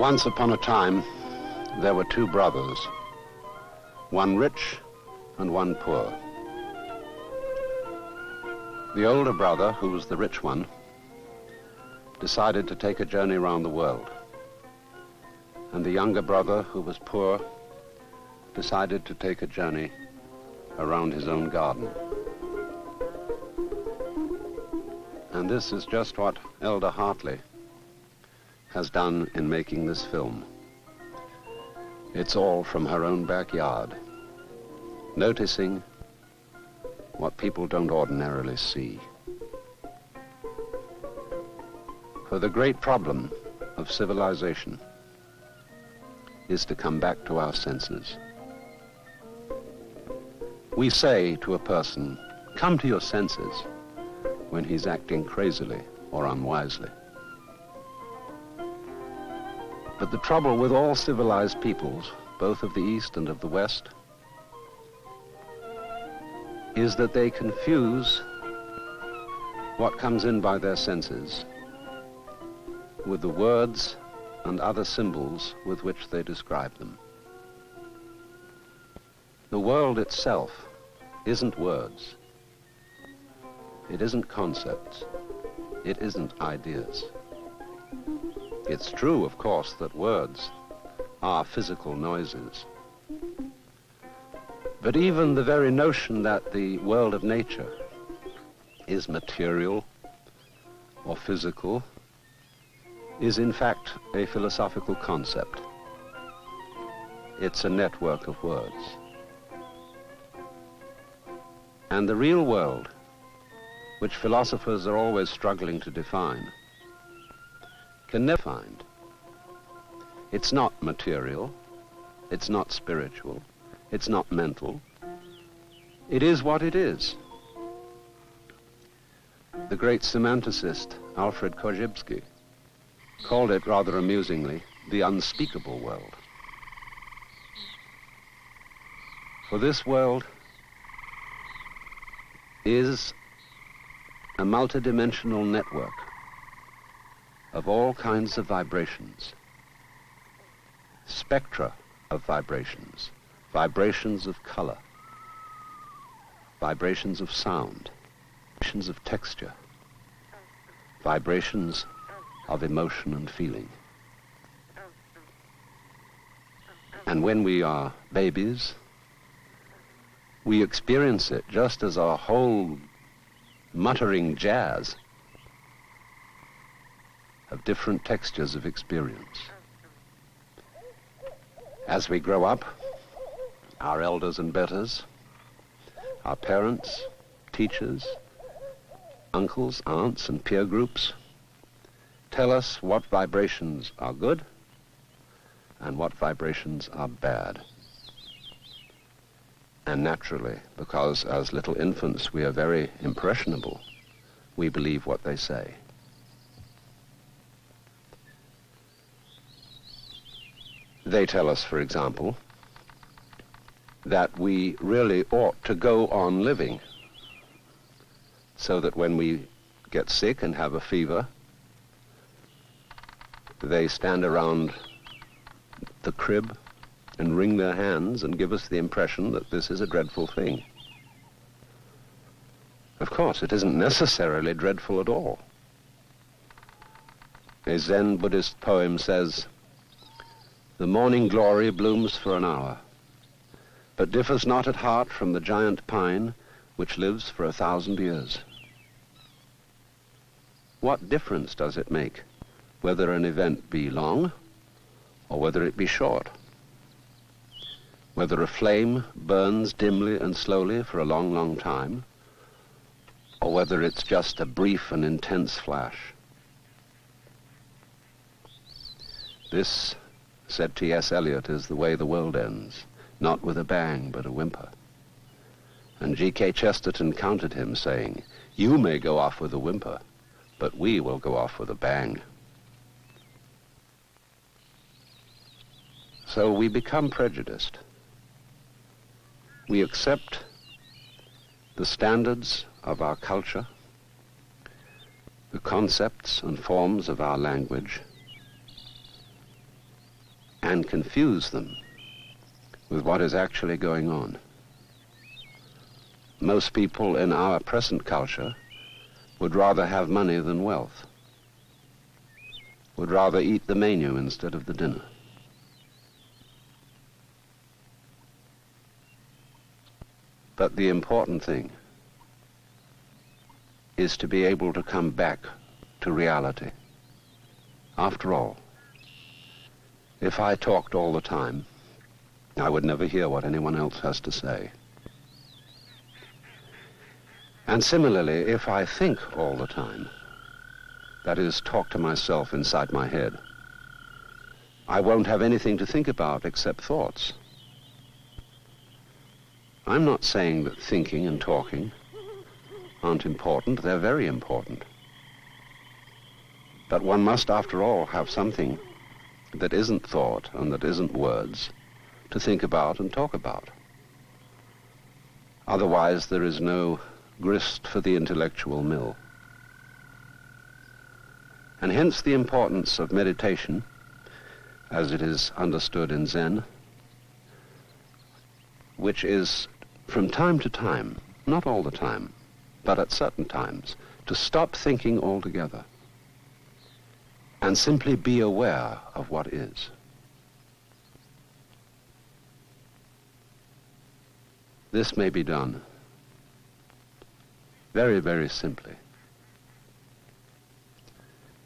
Once upon a time, there were two brothers, one rich and one poor. The older brother, who was the rich one, decided to take a journey around the world. And the younger brother, who was poor, decided to take a journey around his own garden. And this is just what Elder Hartley has done in making this film. It's all from her own backyard, noticing what people don't ordinarily see. For the great problem of civilization is to come back to our senses. We say to a person, "Come to your senses," when he's acting crazily or unwisely. But the trouble with all civilized peoples, both of the East and of the West, is that they confuse what comes in by their senses with the words and other symbols with which they describe them. The world itself isn't words. It isn't concepts. It isn't ideas. It's true, of course, that words are physical noises. But even the very notion that the world of nature is material or physical is in fact a philosophical concept. It's a network of words. And the real world, which philosophers are always struggling to define, can never find. It's not material, it's not spiritual, it's not mental. It is what it is. The great semanticist Alfred Korzybski called it, rather amusingly, the unspeakable world. For this world is a multidimensional network of all kinds of vibrations, spectra of vibrations, vibrations of color, vibrations of sound, vibrations of texture, vibrations of emotion and feeling. And when we are babies, we experience it just as a whole muttering jazz of different textures of experience. As we grow up, our elders and betters, our parents, teachers, uncles, aunts, and peer groups tell us what vibrations are good and what vibrations are bad. And naturally, because as little infants we are very impressionable, we believe what they say. They tell us, for example, that we really ought to go on living, so that when we get sick and have a fever, they stand around the crib and wring their hands and give us the impression that this is a dreadful thing. Of course, it isn't necessarily dreadful at all. A Zen Buddhist poem says, "The morning glory blooms for an hour, but differs not at heart from the giant pine which lives for 1,000 years." What difference does it make whether an event be long or whether it be short? Whether a flame burns dimly and slowly for a long, long time, or whether it's just a brief and intense flash. This, said T.S. Eliot, is the way the world ends, not with a bang, but a whimper. And G.K. Chesterton countered him, saying, "You may go off with a whimper, but we will go off with a bang." So we become prejudiced. We accept the standards of our culture, the concepts and forms of our language, and confuse them with what is actually going on. Most people in our present culture would rather have money than wealth, would rather eat the menu instead of the dinner. But the important thing is to be able to come back to reality. After all, if I talked all the time, I would never hear what anyone else has to say. And similarly, if I think all the time, that is, talk to myself inside my head, I won't have anything to think about except thoughts. I'm not saying that thinking and talking aren't important. They're very important. But one must, after all, have something that isn't thought and that isn't words to think about and talk about. Otherwise, there is no grist for the intellectual mill. And hence the importance of meditation, as it is understood in Zen, which is from time to time, not all the time, but at certain times, to stop thinking altogether and simply be aware of what is. This may be done very, very simply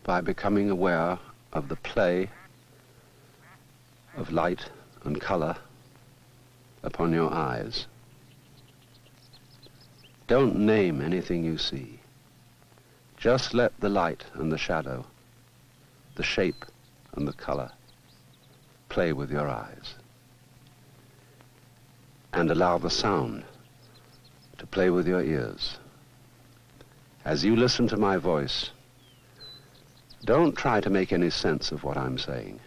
by becoming aware of the play of light and color upon your eyes. Don't name anything you see. Just let the light and the shadow, the shape and the color play with your eyes. And allow the sound to play with your ears. As you listen to my voice, don't try to make any sense of what I'm saying.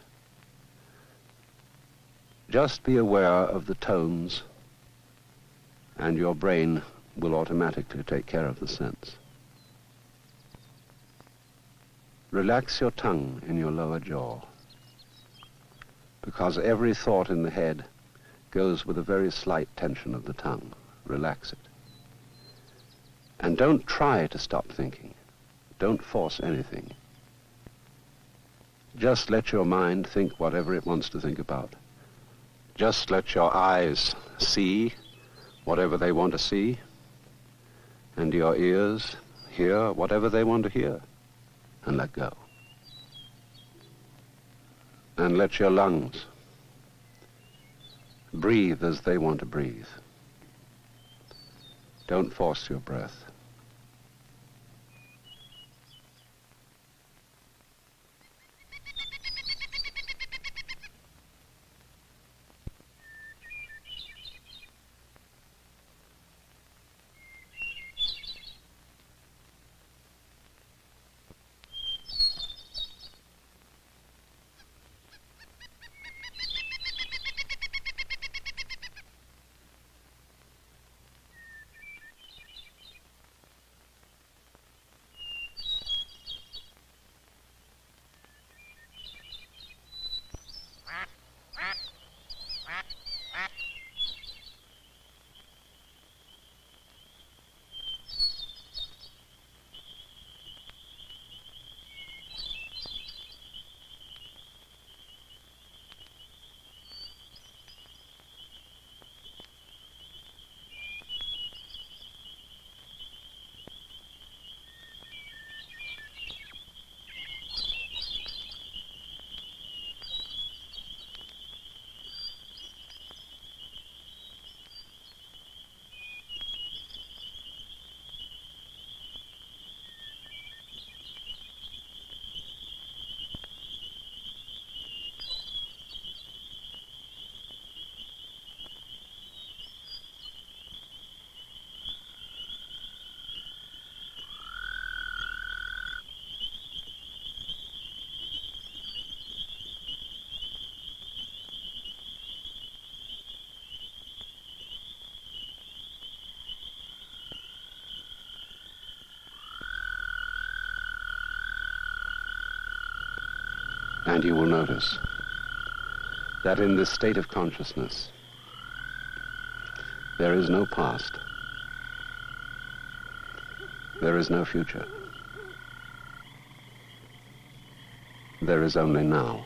Just be aware of the tones, and your brain will automatically take care of the sense. Relax your tongue in your lower jaw, because every thought in the head goes with a very slight tension of the tongue. Relax it. And don't try to stop thinking. Don't force anything. Just let your mind think whatever it wants to think about. Just let your eyes see whatever they want to see, and your ears hear whatever they want to hear, and let go. And let your lungs breathe as they want to breathe. Don't force your breath. And you will notice that in this state of consciousness, there is no past, there is no future, there is only now.